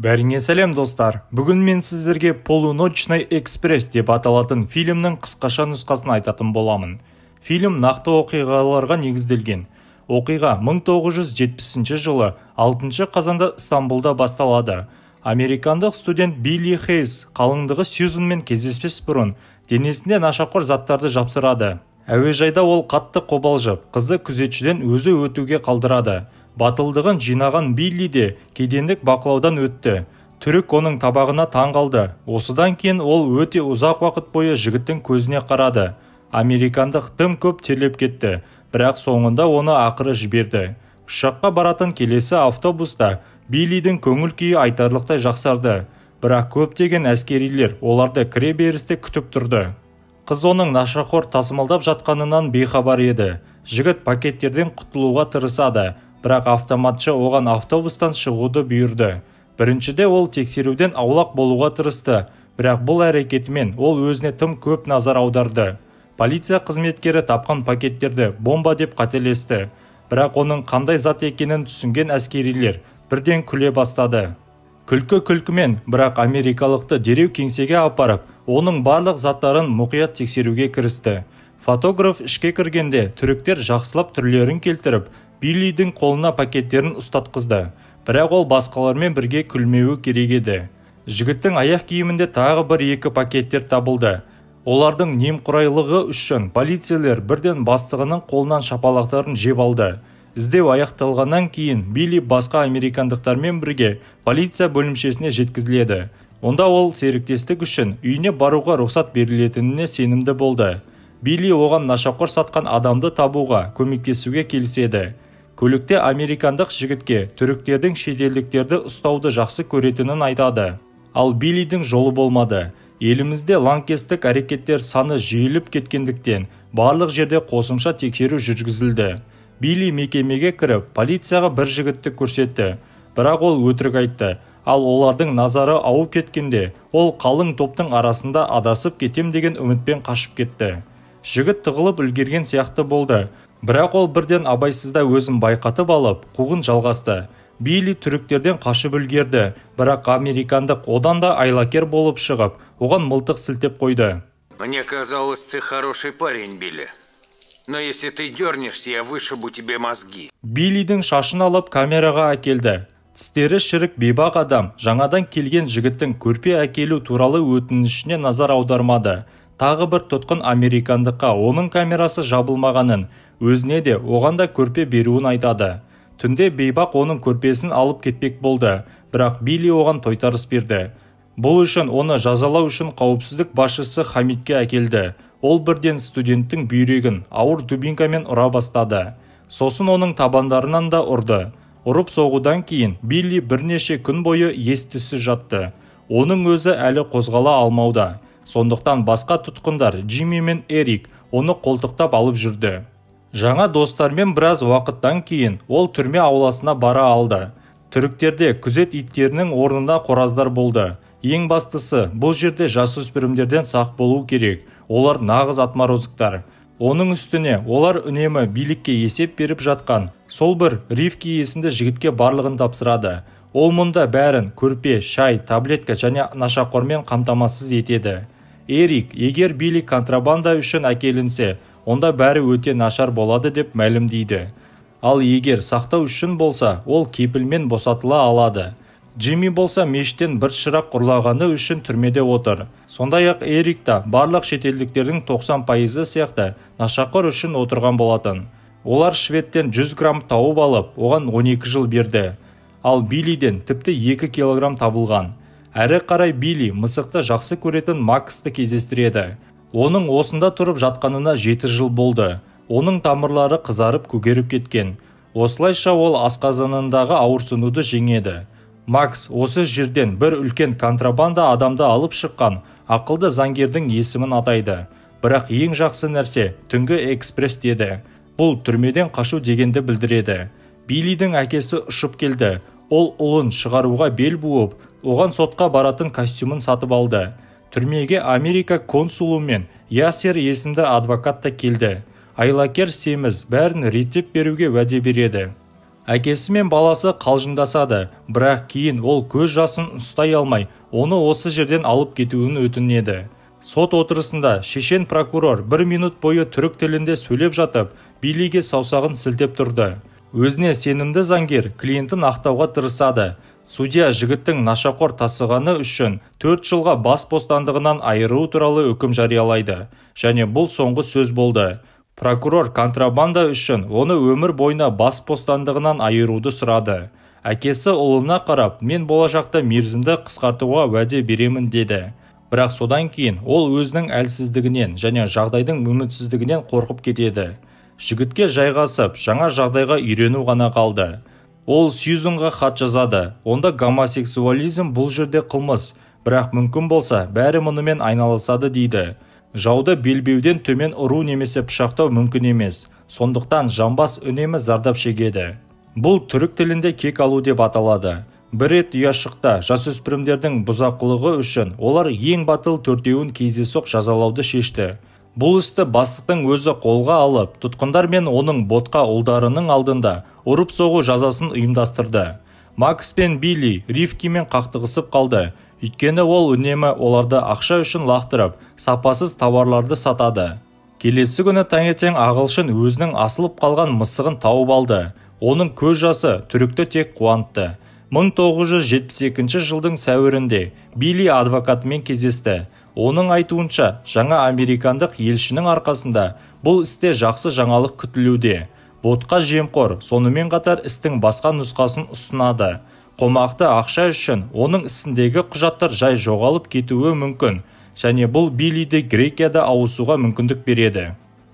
Бәріңе сәлем достар. Бүгін мен сіздерге «Полуночный экспресс» деп аталатын фильмнің қысқаша нұсқасын айтатын боламын. Фильм нақты оқиғаларға негізделген. Оқиға 1970 жылы 6 қазанда Стамбулда басталады. Американдық студент Билли Хейс қалыңдығы Сьюзенмен кездеспес бұрын денесінде нашақор заттарды жапсырады. Әуежайда ол қатты қобалжып, қызды күзетшіден өзі өтуге қалдырады. Батылдығын жинаған Билли де кедендік бақылаудан өтті. Түрік оның табағына таң қалды. Осыдан кейін ол өте ұзақ уақыт бойы жігіттің көзіне қарады. Американдық тым көп терлеп кетті, бірақ соңында оны ақыры жіберді. Ұшаққа баратын келесі автобуста Биллидің көңіл күйі айтарлықтай жақсарды. Бірақ көптеген әскерилер оларды кіре берісте күтіп тұрды. Қыз оның нашақор тасымалдап жатқанынан бейхабар еді. Жігіт пакеттерден құтылуға тырысады, бірақ автоматшы оған автобустан шығуды бұйырды. Біріншіде ол тексеруден аулақ болуға тырысты, бірақ бұл әрекетімен ол өзіне тым көп назар аударды. Полиция қызметкері тапқан пакеттерді бомба деп қателесті, бірақ оның қандай зат екенін түсінген әскерилер бірден күле бастады. Күлкі-күлкімен, бірақ америкалықты дереу кеңсеге апарып, оның барлық заттарын мұқият тексеруге кірісті. Фотограф ішке кіргенде түріктер жақсылап түрлерін келтіріп, Биллидің қолына пакеттерін ұстатқызды, бірақ ол басқалармен бірге күлмеуі керек еді. Жігіттің аяқ киімінде тағы бір-екі пакеттер табылды. Олардың немқұрайлығы үшін полицейлер бірден бастығының қолынан шапалақтарын жеп алды. Іздеу аяқталғаннан кейін Билли басқа американдықтармен бірге полиция бөлімшесіне жеткізіледі. Онда ол серіктестік үшін үйіне баруға рұқсат берілетініне сенімді болды. Билли оған нашақор сатқан адамды табуға көмектесуге келіседі. Көлікте американдық жігітке түріктердің шетелдіктерді ұстауды жақсы көретінін айтады. Ал Биллидің жолы болмады. Елімізде лаңкестік әрекеттер саны жиіліп кеткендіктен барлық жерде қосымша тексеру жүргізілді. Билли мекемеге кіріп, полицияға бір жігітті көрсетті, бірақ ол өтірік айтты. Ал олардың назары ауып кеткенде, ол қалың топтың арасында адасып кетем деген үмітпен қашып кетті. Жігіт тығылып үлгерген сияқты болды, бірақ ол бірден абайсызда өзін байқатып алып, қуғын жалғасты. Билли түріктерден қашып үлгерді, бірақ американдық одан да айлакер болып шығып, оған мылтық сілтеп қойды. Мне казалось, ты хороший парень, Билли. Но если ты дернешься, я вышибу тебе мозги. Биллидің шашын алып камераға әкелді. Тістері шірік бейбақ адам жаңадан келген жігіттің көрпе әкелу туралы өтінішіне назар аудармады. Тағы бір тұтқын американдыққа оның камерасы жабылмағанын, өзіне де оған да көрпе беруін айтады. Түнде бейбақ оның көрпесін алып кетпек болды, бірақ Билли оған тойтарыс берді. Бұл үшін оны жазалау үшін қауіпсіздік басшысы Хамидке әкелді. Ол бірден студенттің бүйрегін ауыр дубинкамен ұра бастады. Сосын оның табандарынан да ұрды. Ұрып соғудан кейін Билли бірнеше күн бойы ес-түссіз жатты. Оның өзі әлі қозғала алмауда. Сондықтан басқа тұтқындар Джимми мен Эрик оны қолтықтап алып жүрді. Жаңа достармен біраз уақыттан кейін ол түрме ауласына бара алды. Түріктерде күзет иттерінің орнында қораздар болды. Ең бастысы, бұл жерде жасөспірімдерден сақ болу керек. Олар нағыз атмарозықтар. Оның үстіне олар үнемі билікке есеп беріп жатқан. Сол бір Ривки есімді жігітке барлығын тапсырады. Ол мұнда бәрін көрпе, шай, таблетка және нашақормен қамтамасыз етеді. Эрик, егер Билли контрабанда үшін әкелінсе, онда бәрі өте нашар болады деп мәлімдейді. Ал егер сақтау үшін болса, ол кепілмен босатыла алады. Джимми болса мешіттен бір шырақ ұрлағаны үшін түрмеде отыр. Сондай-ақ Эрик та барлық шетелдіктердің 90% сияқты нашақор үшін отырған болатын. Олар шведтен 100 грамм тауып алып, оған 12 жыл берді. Ал Биллиден тіпті 2 килограмм табылған. Әрі қарай Билли мысықты жақсы көретін Максты кездестіреді. Оның осында тұрып жатқанына 7 жыл болды. Оның тамырлары қызарып көгеріп кеткен. Осылайша ол асқазанындағы ауырсынуды жеңеді. Макс осы жерден бір үлкен контрабанда адамды алып шыққан ақылды заңгердің есімін атайды. Бірақ ең жақсы нәрсе түнгі экспресс деді. Бұл түрмеден қашу дегенді білдіреді. Биллидің әкесі ұшып келді. Ол ұлын шығаруға бел буып, оған сотқа баратын костюмын сатып алды. Түрмеге Америка консулы мен Ясер есімді адвокат та келді. Айлакер семіз бәрін реттеп беруге уәде береді. Әкесі мен баласы қалжыңдасады, бірақ кейін ол көз жасын ұстай алмай, оны осы жерден алып кетуін өтінеді. Сот отырысында шешен прокурор 1 минут бойы түрік тілінде сөйлеп жатып, Биллиге саусағын сілтеп тұрды. Өзіне сенімді заңгер клиентін ақтауға тырысады. Судья жігіттің нашақор тасығаны үшін 4 жылға бас бостандығынан айыру туралы үкім жариялайды. Және бұл соңғы сөз болды. Прокурор контрабанда үшін оны өмір бойына бас бостандығынан айыруды сұрады. Әкесі ұлына қарап, мен болашақта мерзімді қысқартуға уәде беремін деді. Бірақ содан кейін ол өзінің әлсіздігінен және жағдайдың үмітсіздігінен қорқып кетеді. Жігітке жайғасып, жаңа жағдайға үйрену ғана қалды. Ол Сьюзенға хат жазады. Онда гомосексуализм бұл жерде қылмыс, бірақ мүмкін болса, бәрі мұнымен айналысады дейді. Жауды белбеуден төмен ұру немесе пышақтау мүмкін емес. Сондықтан жамбас үнемі зардап шегеді. Бұл түрік тілінде кек алу деп аталады. Бір рет ұяшықта жасөспірімдердің бұзақылығы үшін олар ең батыл 4-еуін кездейсоқ жазалауды шешті. Бұл істі бастықтың өзі қолға алып, тұтқындар мен оның ботқа ұлдарының алдында ұрып-соғу жазасын ұйымдастырды. Макс пен Билли Ривкимен қақтығысып қалды. Өйткені ол үнемі оларды ақша үшін лақтырып, сапасыз тауарларды сатады. Келесі күні таңертең ағылшын өзінің асылып қалған мысығын тауып алды. Оның көз жасы түрікті тек қуантты. 1972 жылдың сәуірінде Билли адвокатымен кездесті. Оның айтуынша, жаңа американдық елшінің арқасында бұл істе жақсы жаңалық күтілуде. Ботқа жемқор, сонымен қатар істің басқа нұсқасын ұсынады. Қомақты ақша үшін оның ісіндегі құжаттар жай жоғалып кетуі мүмкін, және бұл Биллиді Грекияда ауысуға мүмкіндік береді.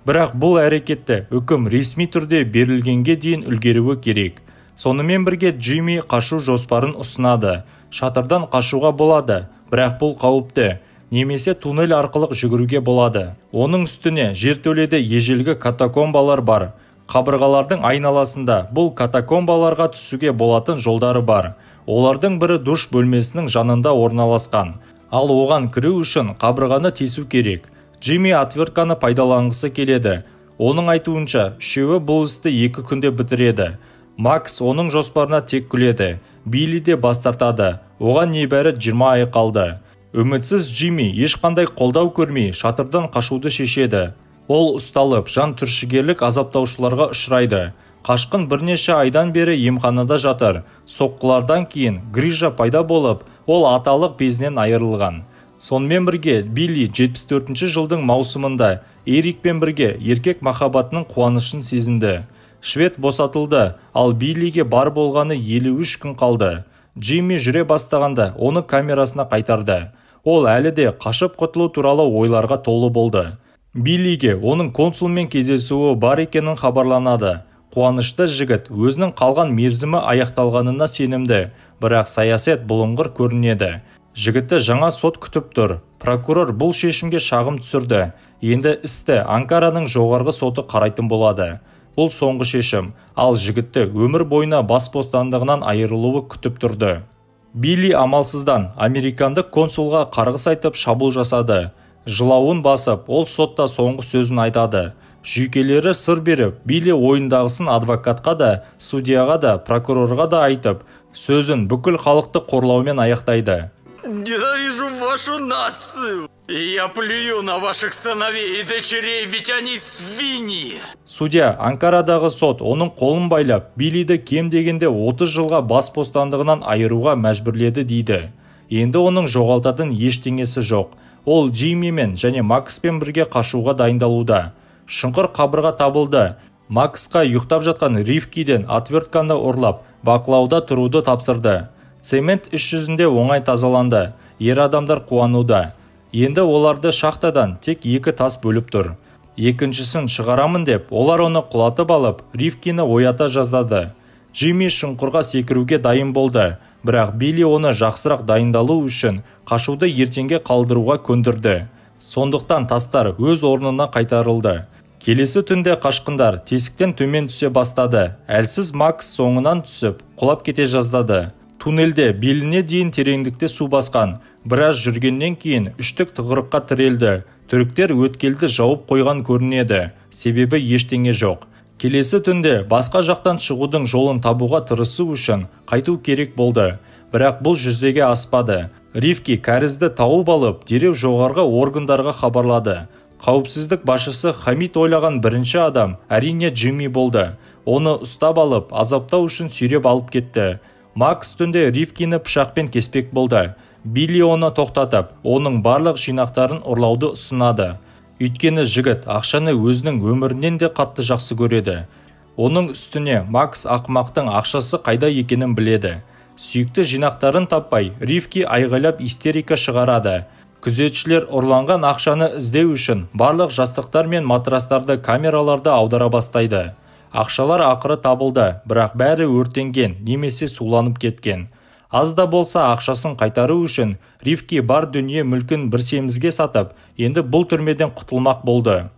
Бірақ бұл әрекетті үкім ресми түрде берілгенге дейін үлгеруі керек. Сонымен бірге Джимми қашу жоспарын ұсынады. Шатырдан қашуға болады, бірақ бұл қауіпті. Немесе туннель арқылы жүгіруге болады. Оның үстіне жертөледе ежелгі катакомбалар бар. Қабырғалардың айналасында бұл катакомбаларға түсуге болатын жолдары бар. Олардың бірі душ бөлмесінің жанында орналасқан. Ал оған кіру үшін қабырғаны тесу керек. Джимми отвертканы пайдаланғысы келеді. Оның айтуынша, үшеуі бұл істі 2 күнде бітіреді. Макс оның жоспарына тек күледі. Билли де бас тартады. Оған небәрі 20 ай қалды. Үмітсіз Джимми ешқандай қолдау көрмей шатырдан қашуды шешеді. Ол ұсталып, жан түршігерлік азаптаушыларға ұшырайды. Қашқын бірнеше айдан бері емханада жатыр. Соққылардан кейін грижа пайда болып, ол аталық безінен айырылған. Сонымен бірге Билли 74 жылдың маусымында Эрикпен бірге еркек махаббатының қуанышын сезінді. Швед босатылды, ал Биллиге бар болғаны 53 күн қалды. Джимми жүре бастағанда оны камерасына қайтарды. Ол әлі де қашып құтылу туралы ойларға толы болды. Биллиге оның консулмен кездесуі бар екенін хабарланады. Қуанышты жігіт өзінің қалған мерзімі аяқталғанына сенімді, бірақ саясат бұлыңғыр көрінеді. Жігітті жаңа сот күтіп тұр. Прокурор бұл шешімге шағым түсірді. Енді істі Анкараның жоғарғы соты қарайтын болады. Бұл соңғы шешім, ал жігітті өмір бойына бас бостандығынан айырылуы күтіп тұрды. Билли амалсыздан американдық консулға қарғыс айтып шабуыл жасады. Жылауын басып, ол сотта соңғы сөзін айтады. Жүйкелері сыр беріп, Билли ойындағысын адвокатқа да, судьяға да, прокурорға да айтып, сөзін бүкіл халықты қорлаумен аяқтайды. Ненавижу вашу нацию! Я плюю на ваших сыновей и дочерей, ведь они свиньи! Судья Анкарадағы сот оның қолын байлап, Биллиді кем дегенде 30 жылға бас бостандығынан айыруға мәжбүрледі дейді. Енді оның жоғалтатын ештеңесі жоқ. Ол Джиммимен және Макспен бірге қашуға дайындалуда. Шұңқыр қабырға табылды. Максқа ұйықтап жатқан Ривкиден отвертканы ұрлап, бақылауда тұруды тапсырды. Цемент іс жүзінде оңай тазаланды. Ер адамдар қуануда. Енді оларды шахтадан тек 2 тас бөліп тұр. Екіншісін шығарамын деп, олар оны құлатып алып, Ривкині оята жаздады. Джимми шұңқырға секіруге дайын болды. Бірақ Билли оны жақсырақ дайындалу үшін қашуды ертеңге қалдыруға көндірді. Сондықтан тастар өз орнына қайтарылды. Келесі түнде қашқындар тесіктен төмен түсе бастады. Әлсіз Макс соңынан түсіп, құлап кете жаздады. Туннельде беліне дейін тереңдікте су басқан. Біраз жүргеннен кейін үштік тығырыққа тірелді. Түріктер өткелді жауып қойған көрінеді. Себебі ештеңе жоқ. Келесі түнде басқа жақтан шығудың жолын табуға тырысу үшін қайту керек болды, бірақ бұл жүзеге аспады. Ривки кәрізді тауып алып, дереу жоғарғы органдарға хабарлады. Қауіпсіздік басшысы Хамид ойлаған бірінші адам әрине Джимми болды. Оны ұстап алып, азаптау үшін сүйреп алып кетті. Макс түнде Ривкині пышақпен кеспек болды. Билли оны тоқтатып, оның барлық жинақтарын ұрлауды ұсынады. Өйткені жігіт ақшаны өзінің өмірінен де қатты жақсы көреді. Оның үстіне Макс ақымақтың ақшасы қайда екенін біледі. Сүйікті жинақтарын таппай, Ривки айғайлап истерика шығарады. Күзетшілер ұрланған ақшаны іздеу үшін барлық жастықтар мен матрастарды камераларды аудара бастайды. Ақшалар ақыры табылды, бірақ бәрі өртенген немесе суланып кеткен. Аз да болса ақшасын қайтару үшін Ривки бар дүние мүлкін бір семізге сатып, енді бұл түрмеден құтылмақ болды.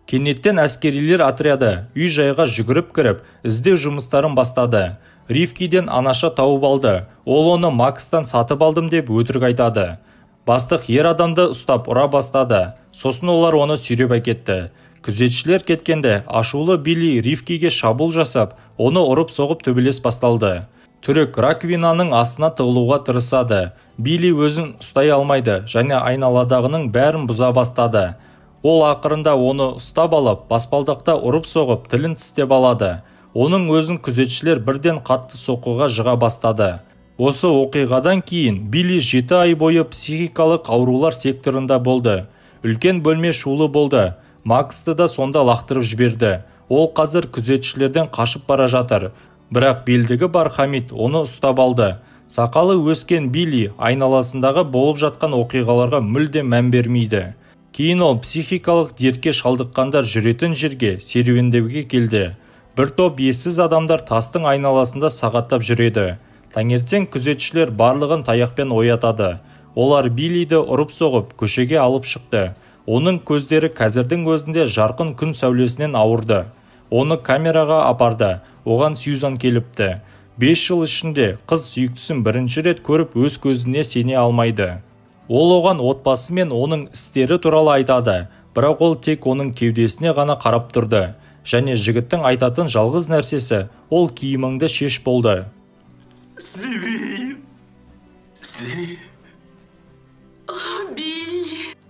Кенеттен әскерилер отряды үй-жайға жүгіріп кіріп, іздеу жұмыстарын бастады. Ривкиден анаша тауып алды. Ол оны Макстан сатып алдым деп өтірік айтады. Бастық ер адамды ұстап ұра бастады. Сосын олар оны сүйреп әкетті. Күзетшілер кеткенде ашулы Билли Ривкиге шабуыл жасап, оны ұрып-соғып төбелес басталды. Түрік раковинаның астына тығылуға тырысады. Билли өзін ұстай алмайды және айналадағының бәрін бұза бастады. Ол ақырында оны ұстап алып, баспалдақта ұрып-соғып, тілін тістеп алады. Оның өзін күзетшілер бірден қатты соққыға жыға бастады. Осы оқиғадан кейін Билли 7 ай бойы психикалық аурулар секторында болды. Үлкен бөлме шулы болды. Максты да сонда лақтырып жіберді. Ол қазір күзетшілерден қашып бара жатыр. Бірақ белдігі бар Хамид оны ұстап алды. Сақалы өскен Билли айналасындағы болып жатқан оқиғаларға мүлде мән бермейді. Кейін ол психикалық дертке шалдыққандар жүретін жерге серуендеуге келді. Бір топ ессіз адамдар тастың айналасында сағаттап жүреді. Таңертең күзетшілер барлығын таяқпен оятады. Олар Биллиді ұрып-соғып көшеге алып шықты. Оның көздері қазірдің өзінде жарқын күн сәулесінен ауырды. Оны камераға апарды. Оған Сьюзан келіпті. 5 жыл ішінде қыз сүйіктісін бірінші рет көріп өз көзіне сене алмайды. Ол оған отбасы мен оның істері туралы айтады. Бірақ ол тек оның кеудесіне ғана қарап тұрды. Және жігіттің айтатын жалғыз нәрсесі ол киіміңді шеш болды.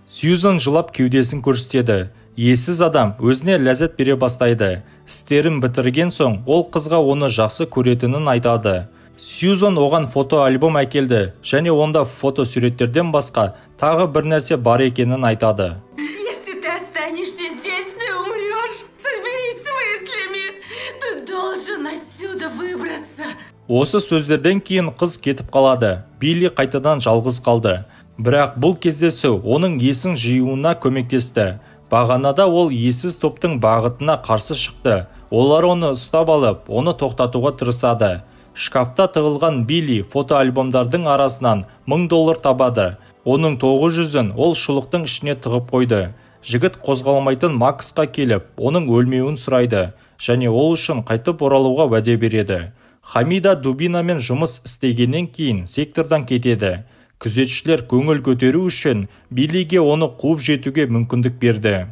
Сьюзан жылап кеудесін көрсетеді. Ессіз адам өзіне ләззат бере бастайды. Істерін бітірген соң ол қызға оны жақсы көретінін айтады. Сьюзан оған фотоальбом әкелді және онда фотосуреттерден басқа тағы бір нәрсе бар екенін айтады. Если ты останешься здесь, ты умрешь. Соберись с мыслями. Ты должен отсюда выбраться. Осы сөздерден кейін қыз кетіп қалады. Билли қайтадан жалғыз қалды. Бірақ бұл кездесу оның есін жиюына көмектесті. Бағанада ол ессіз топтың бағытына қарсы шықты. Олар оны ұстап алып, оны тоқтатуға тырысады. Шкафта тығылған Билли фотоальбомдардың арасынан $1000 табады. Оның 900-ін ол шұлықтың ішіне тығып қойды. Жігіт қозғалмайтын Максқа келіп, оның өлмеуін сұрайды және ол үшін қайтып оралуға уәде береді. Хамида дубинамен жұмыс істегеннен кейін сектордан кетеді. Күзетшілер көңіл көтеру үшін Биллиге оны қуып жетуге мүмкіндік берді.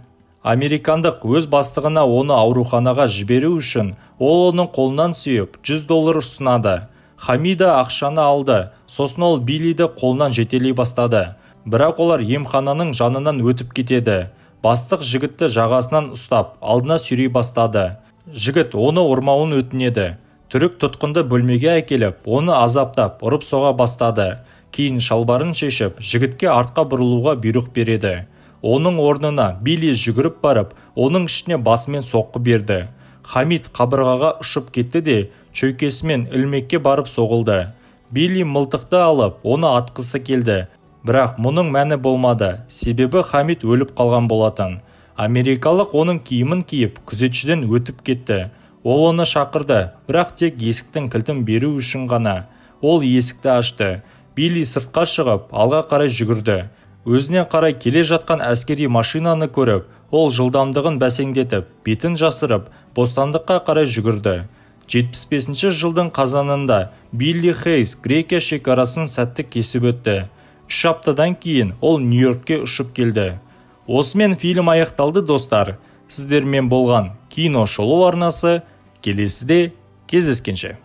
Американдық өз бастығына оны ауруханаға жіберу үшін ол оның қолынан сүйіп $100 ұсынады. Хамида ақшаны алды, сосын ол Биллиді қолынан жетелей бастады. Бірақ олар емхананың жанынан өтіп кетеді. Бастық жігітті жағасынан ұстап, алдына сүйрей бастады. Жігіт оны ұрмауын өтінеді. Түрік тұтқынды бөлмеге әкеліп, оны азаптап, ұрып-соға бастады. Кейін шалбарын шешіп, жігітке артқа бұрылуға бұйрық береді. Оның орнына Билли жүгіріп барып, оның ішіне басымен соққы берді. Хамид қабырғаға ұшып кетті де, чөйкесімен ілмекке барып соғылды. Билли мылтықты алып, оны атқысы келді. Бірақ мұның мәні болмады, себебі Хамид өліп қалған болатын. Америкалық оның киімін киіп, күзетшіден өтіп кетті. Ол оны шақырды, бірақ тек есіктің кілтін беру үшін ғана. Ол есікті ашты. Билли сыртқа шығып, алға қарай жүгірді. Өзіне қарай келе жатқан әскери машинаны көріп, ол жылдамдығын бәсеңдетіп, бетін жасырып, бостандыққа қарай жүгірді. 75 жылдың қазанында Билли Хейс Грекия шекарасын сәтті кесіп өтті. 3 аптадан кейін ол Нью-Йоркке ұшып келді. Осымен фильм аяқталды достар. Сіздермен болған кино шолу арнасы келесіде кездескенше.